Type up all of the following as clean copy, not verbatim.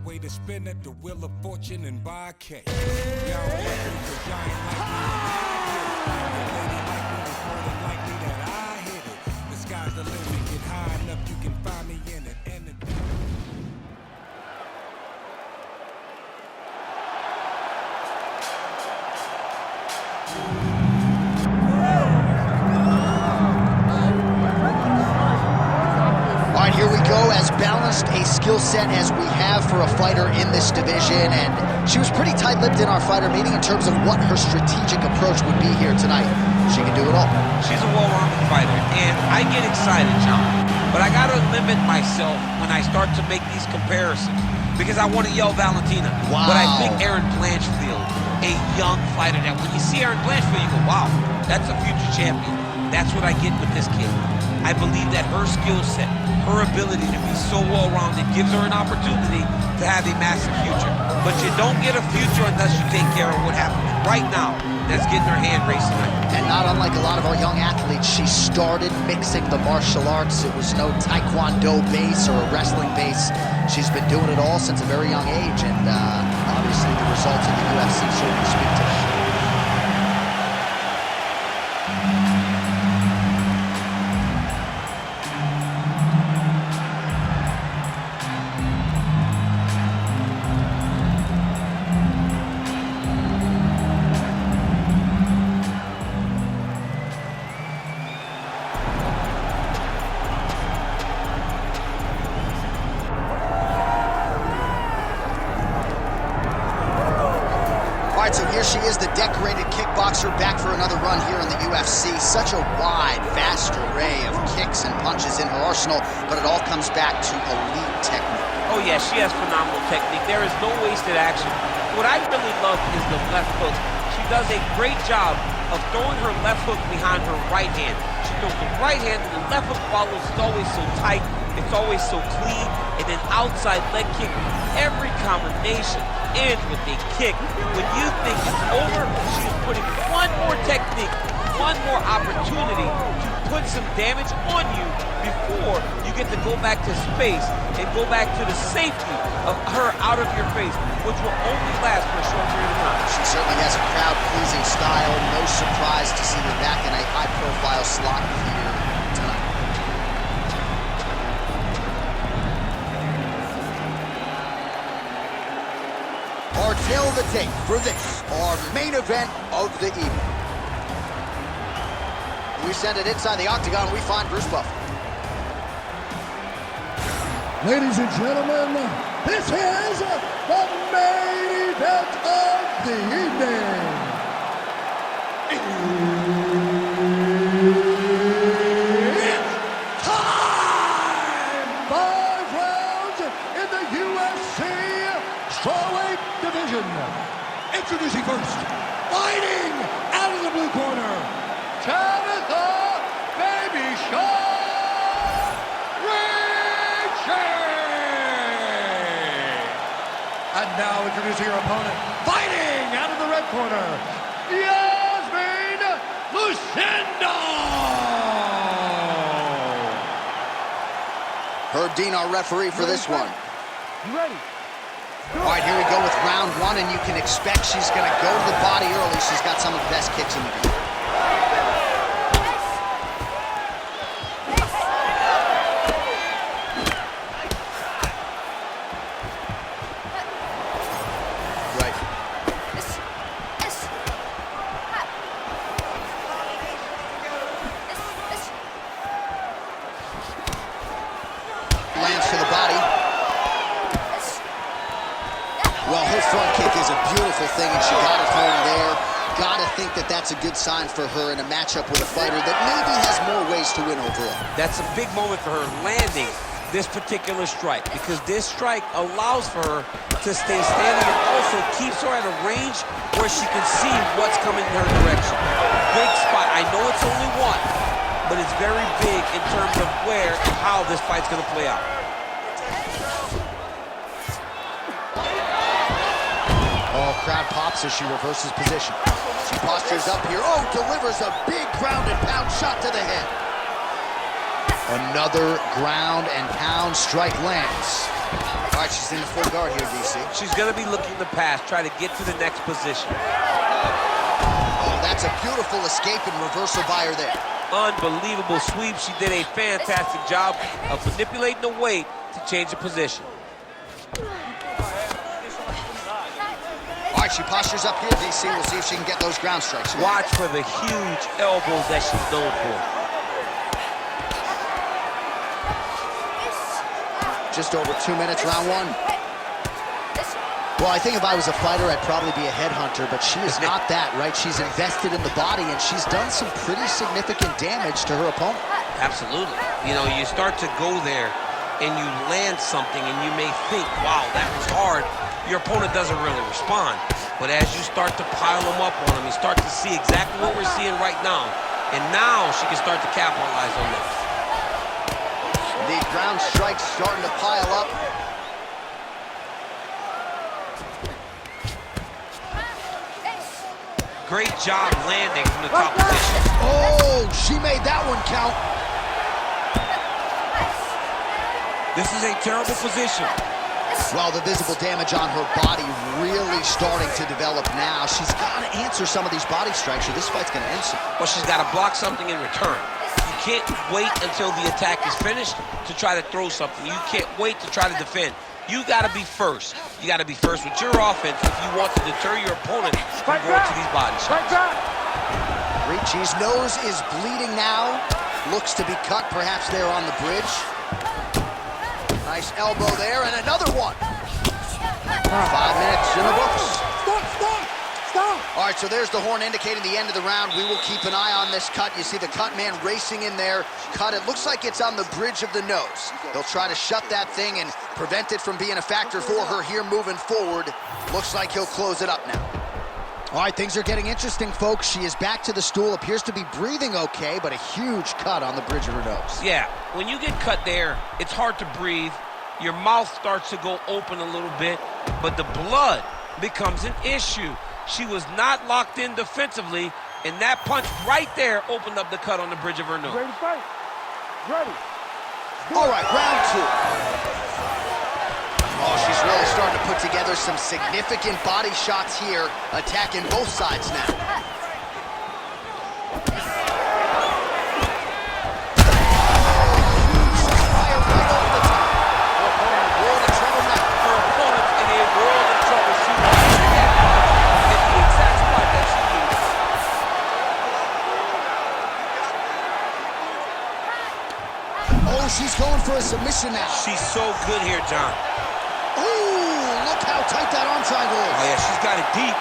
way to spin at the wheel of fortune and buy a cake. Y'all lucky 'cause y'all ain't like me. Your lady like me, it's more than likely that I hit it. The sky's the limit, get high enough, you can find me in it. And it Here we go, as balanced a skill set as we have for a fighter in this division, and she was pretty tight-lipped in our fighter meeting in terms of what her strategic approach would be here tonight. She can do it all. She's a well-rounded fighter, and I get excited, John, but I gotta limit myself when I start to make these comparisons, because I want to yell Valentina. Wow. But I think Erin Blanchfield, a young fighter, that when you see Erin Blanchfield, you go, wow, that's a future champion. That's what I get with this kid. I believe that her skill set, her ability to be so well-rounded gives her an opportunity to have a massive future. But you don't get a future unless you take care of what happens right now. That's getting her hand raised tonight. And not unlike a lot of our young athletes, she started mixing the martial arts. It was no taekwondo base or a wrestling base. She's been doing it all since a very young age, and obviously the results of the UFC certainly speak to that. So here she is, the decorated kickboxer, back for another run here in the UFC. Such a wide, vast array of kicks and punches in her arsenal, but it all comes back to elite technique. Oh yeah, she has phenomenal technique. There is no wasted action. What I really love is the left hook. She does a great job of throwing her left hook behind her right hand. She throws the right hand and the left hook follows. It's always so tight. It's always so clean. And then outside leg kick, every combination ends with a kick. When you think it's over, she's putting one more technique, one more opportunity to put some damage on you before you get to go back to space and go back to the safety of her out of your face, which will only last for a short period of time. She certainly has a crowd-pleasing style. No surprise to see her back in a high-profile slot here tonight. Our tail of the tape for this, our main event of the evening. We send it inside the octagon, we find Bruce Buffer. Ladies and gentlemen, this is the main event of the evening. It's time! 5 rounds in the UFC strawweight division. Introducing first, fighting out of the blue corner, Tabatha Baby Shark Ricci! And now introducing her opponent, fighting out of the red corner, Iasmin Lucindo! Herb Dean, our referee for this one. You ready? All right, here we go with round one, and you can expect she's going to go to the body early. She's got some of the best kicks in the game. Right. Lands to the body. Well, her front kick is a beautiful thing, and she got it home there. Gotta think that that's a good sign for her in a matchup with a fighter that maybe has more ways to win overall. That's a big moment for her, landing this particular strike, because this strike allows for her to stay standing and also keeps her at a range where she can see what's coming in her direction. Big spot. I know it's only one, but it's very big in terms of where and how this fight's going to play out. Oh, crowd pops as she reverses position. She postures up here. Oh, delivers a big ground and pound shot to the head. Another ground and pound strike lands. All right, she's in the full guard here, DC. She's going to be looking to pass, try to get to the next position. Oh, that's a beautiful escape and reversal by her there. Unbelievable sweep. She did a fantastic job of manipulating the weight to change the position. All right, she postures up here, DC. We'll see if she can get those ground strikes. Watch for the huge elbows that she's known for. Just over 2 minutes, round one. Well, I think if I was a fighter, I'd probably be a headhunter, but she is not that, right? She's invested in the body, and she's done some pretty significant damage to her opponent. Absolutely. You know, you start to go there, and you land something, and you may think, wow, that was hard. Your opponent doesn't really respond. But as you start to pile them up on them, you start to see exactly what we're seeing right now. And now she can start to capitalize on this. The ground strikes starting to pile up. Great job landing from the top position. Oh, she made that one count. This is a terrible position. Well, the visible damage on her body really starting to develop now. She's got to answer some of these body strikes or this fight's going to end soon. Well, she's got to block something in return. You can't wait until the attack is finished to try to throw something. You can't wait to try to defend. You got to be first. You got to be first with your offense if you want to deter your opponent from going to these body shots. Ricci's nose is bleeding now. Looks to be cut, perhaps there on the bridge. Nice elbow there, and another one. 5 minutes in the books. All right, so there's the horn indicating the end of the round. We will keep an eye on this cut. You see the cut man racing in there. Cut, it looks like it's on the bridge of the nose. They'll try to shut that thing and prevent it from being a factor for her here moving forward. Looks like he'll close it up now. All right, things are getting interesting, folks. She is back to the stool, appears to be breathing okay, but a huge cut on the bridge of her nose. Yeah, when you get cut there, it's hard to breathe. Your mouth starts to go open a little bit, but the blood becomes an issue. She was not locked in defensively, and that punch right there opened up the cut on the bridge of her nose. Ready to fight? Ready. All right, round two. Oh, she's really starting to put together some significant body shots here, attacking both sides now. She's going for a submission now. She's so good here, John. Ooh, look how tight that arm triangle is. Oh, yeah, she's got it deep.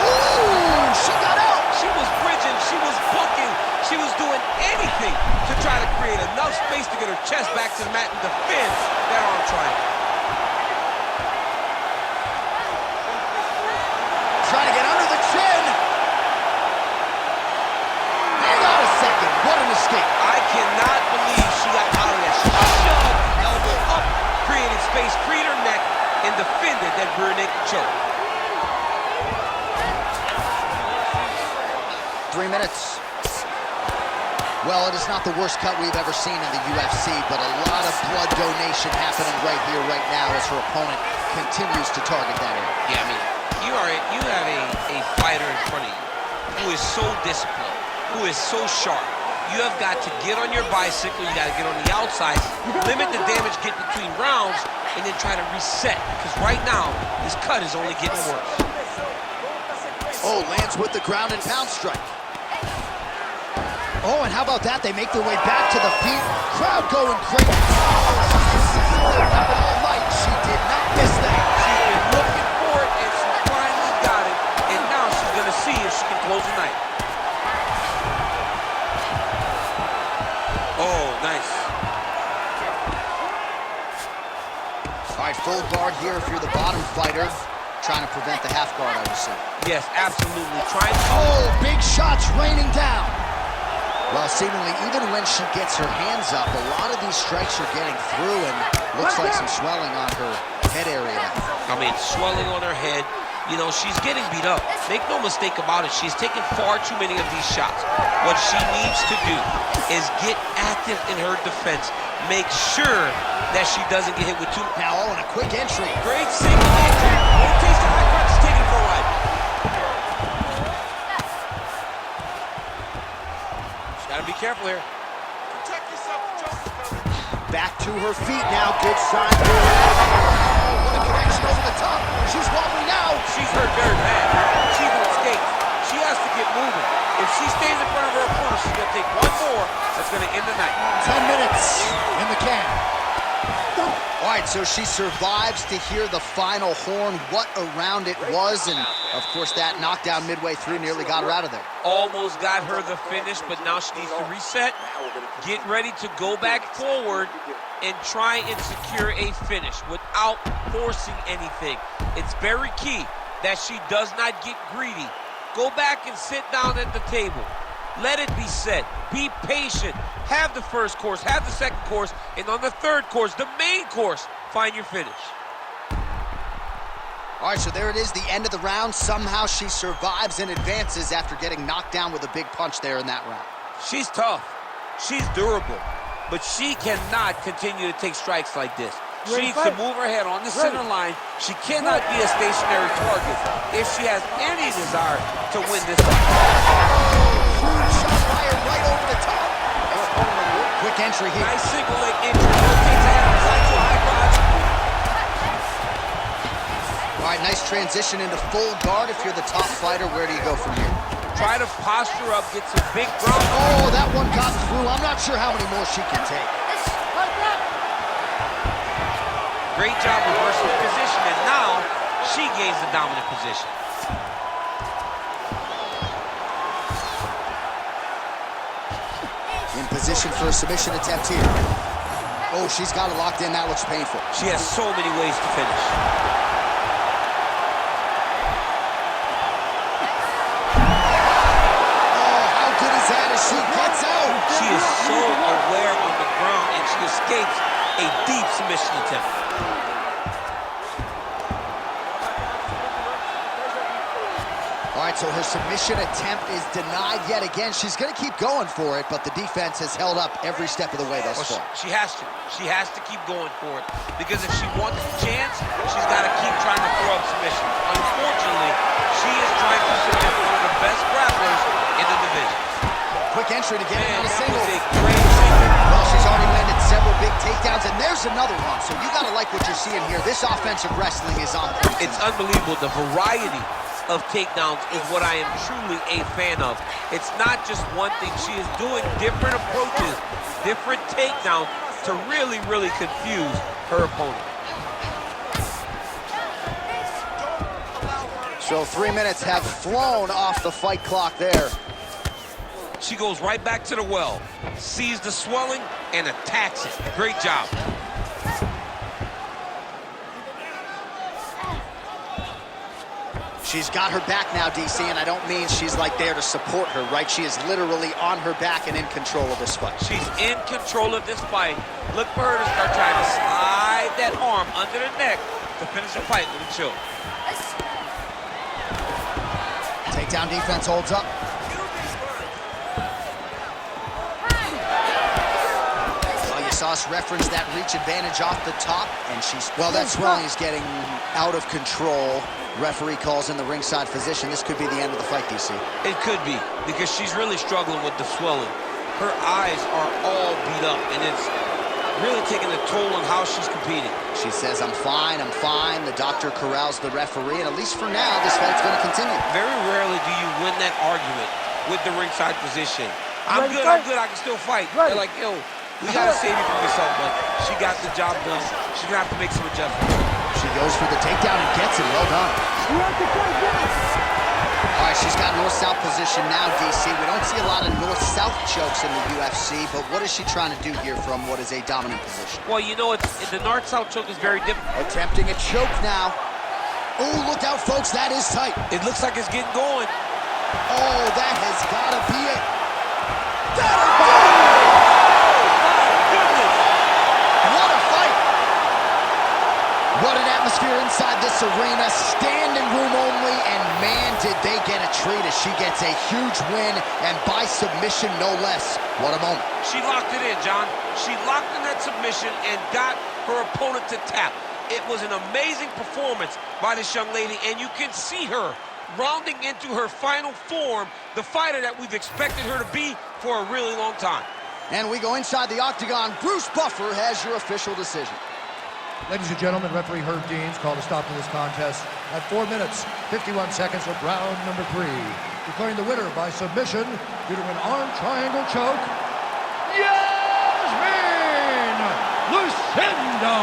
Ooh, she got out. She was bridging, she was booking, she was doing anything to try to create enough space to get her chest back to the mat and defend that arm triangle. Trying to get under the chin. Hang on a second. What an escape. I cannot believe she got out of that. She shoved, elbow up, created space, freed her neck, and defended that rear naked choke. 3 minutes. Well, it is not the worst cut we've ever seen in the UFC, but a lot of blood donation happening right here, right now, as her opponent continues to target that area. Yeah, I mean, you have a fighter in front of you who is so disciplined, who is so sharp. You have got to get on your bicycle, you got to get on the outside, limit the damage, get between rounds, and then try to reset. Because right now, this cut is only getting worse. Oh, lands with the ground and pound strike. Oh, and how about that? They make their way back to the feet. Crowd going crazy. All night, she did not miss that. She's been looking for it, and she finally got it. And now she's going to see if she can close the night. Oh, nice. All right, full guard here if you're the bottom fighter. Trying to prevent the half guard, I would say. Yes, absolutely. Trying to... Oh, big shots raining down. Well, seemingly, even when she gets her hands up, a lot of these strikes are getting through, and looks like some swelling on her head area. I mean, swelling on her head. You know, she's getting beat up. Make no mistake about it. She's taking far too many of these shots. What she needs to do is get at active in her defense. Make sure that she doesn't get hit with too. Now, oh, and a quick entry. Great single entry. When it takes the high crotch, she's taking it for a ride. She's got to be careful here. Protect yourself, Joseph. Back to her feet now. Good sign. What a connection over the top. She's wobbly now. She's hurt very bad. She won't skate. She has to get moving. If she stays in front of her opponent, she's going to take one more. That's going to end the night. 10 minutes in the can. All right, so she survives to hear the final horn. What a round it was, and of course that knockdown midway through nearly got her out of there. Almost got her the finish, but now she needs to reset, get ready to go back forward, and try and secure a finish without forcing anything. It's very key that she does not get greedy. Go back and sit down at the table. Let it be set. Be patient. Have the first course, have the second course, and on the third course, the main course, find your finish. All right, so there it is, the end of the round. Somehow she survives and advances after getting knocked down with a big punch there in that round. She's tough. She's durable. But she cannot continue to take strikes like this. She needs to move her head on the center line. She cannot be a stationary target if she has any desire to win this fight. Huge shot fired right over the top. Quick entry here. Nice single leg entry. Takes a half side to high crotch. All right, nice transition into full guard. If you're the top fighter, where do you go from here? Try to posture up, get some big ground. Oh, that one got through. I'm not sure how many more she can take. Great job reversing position, and now she gains the dominant position. In position for a submission attempt here. Oh, she's got it locked in. That looks painful. She has so many ways to finish. She gets out. She is so aware on the ground, and she escapes a deep submission attempt. All right, so her submission attempt is denied yet again. She's going to keep going for it, but the defense has held up every step of the way thus far. She has to. She has to keep going for it, because if she wants a chance, she's got to keep trying to throw up submission. Unfortunately, she is trying to submit one of the best grapplers in the division. Quick entry to get it on a single. That was a great single. Well, she's already landed several big takedowns, and there's another one. So you got to like what you're seeing here. This offensive wrestling is on point. It's unbelievable. The variety of takedowns is what I am truly a fan of. It's not just one thing. She is doing different approaches, different takedowns to really, really confuse her opponent. So 3 minutes have flown off the fight clock there. She goes right back to the well, sees the swelling, and attacks it. Great job. She's got her back now, DC, and I don't mean she's like there to support her, right? She is literally on her back and in control of this fight. She's in control of this fight. Look for her to start trying to slide that arm under the neck to finish the fight with a choke. Takedown defense holds up. Saw us reference that reach advantage off the top, and that swelling is getting out of control. Referee calls in the ringside physician. This could be the end of the fight, DC. It could be, because she's really struggling with the swelling. Her eyes are all beat up, and it's really taking a toll on how she's competing. She says, I'm fine, I'm fine. The doctor corrals the referee, and at least for now, this fight's going to continue. Very rarely do you win that argument with the ringside physician. I'm good, I can still fight. They're like, yo, we gotta save you from yourself, but she got the job done. She's gonna have to make some adjustments. She goes for the takedown and gets it. Well done. All right, she's got north-south position now, DC. We don't see a lot of north-south chokes in the UFC, but what is she trying to do here from what is a dominant position? Well, you know, the north-south choke is very different. Attempting a choke now. Oh, look out, folks. That is tight. It looks like it's getting going. Oh, that has got to be it. What an atmosphere inside this arena, standing room only, and man, did they get a treat as she gets a huge win, and by submission, no less. What a moment. She locked it in, John. She locked in that submission and got her opponent to tap. It was an amazing performance by this young lady, and you can see her rounding into her final form, the fighter that we've expected her to be for a really long time. And we go inside the octagon. Bruce Buffer has your official decision. Ladies and gentlemen, referee Herb Deans called a stop to this contest at 4 minutes, 51 seconds of round number 3. Declaring the winner by submission due to an arm triangle choke, Iasmin Lucindo!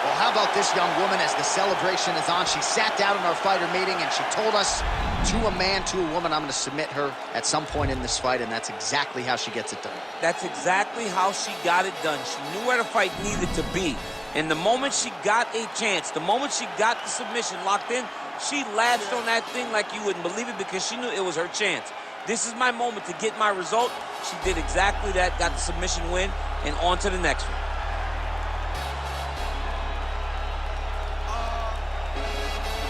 Well, how about this young woman as the celebration is on? She sat down in our fighter meeting and she told us, to a man, to a woman, I'm going to submit her at some point in this fight, and that's exactly how she gets it done. That's exactly how she got it done. She knew where the fight needed to be. And the moment she got a chance, the moment she got the submission locked in, she latched on that thing like you wouldn't believe it because she knew it was her chance. This is my moment to get my result. She did exactly that, got the submission win, and on to the next one.